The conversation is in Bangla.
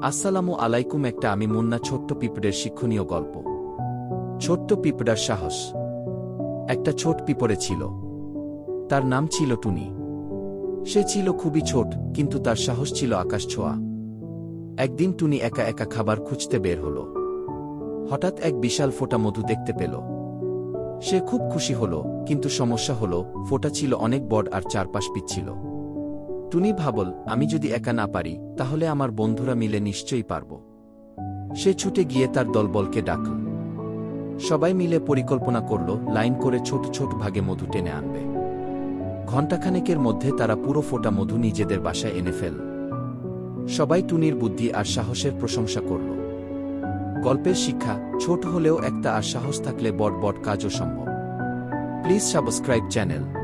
আসসালামু আলাইকুম। একটা আমি মুন্না ছোট্ট পিঁপড়ের শিক্ষণীয় গল্প। ছোট্ট পিঁপড়ার সাহস। একটা ছোট পিঁপড়ে ছিল। তার নাম ছিল টুনি। সে ছিল খুবই ছোট, কিন্তু তার সাহস ছিল আকাশ ছোঁয়া। একদিন টুনি একা একা খাবার খুঁজতে বের হল। হঠাৎ এক বিশাল ফোঁটা মধু দেখতে পেল। সে খুব খুশি হল, কিন্তু সমস্যা হল ফোঁটা ছিল অনেক বড় আর চারপাশ পিচ্ছিল। টুনি ভাবল, আমি যদি একা না পারি তাহলে আমার বন্ধুরা মিলে নিশ্চয়ই পারব। সে ছুটে গিয়ে তার দলবলকে ডাকল। সবাই মিলে পরিকল্পনা করল লাইন করে ছোট ছোট ভাগে মধু টেনে আনবে। ঘণ্টাখানেকের মধ্যে তারা পুরো ফোঁটা মধু নিজেদের বাসায় এনে ফেল। সবাই টুনির বুদ্ধি আর সাহসের প্রশংসা করল। গল্পের শিক্ষা, ছোট হলেও একটা আর সাহস থাকলে বড় বড় কাজও সম্ভব। Please subscribe channel.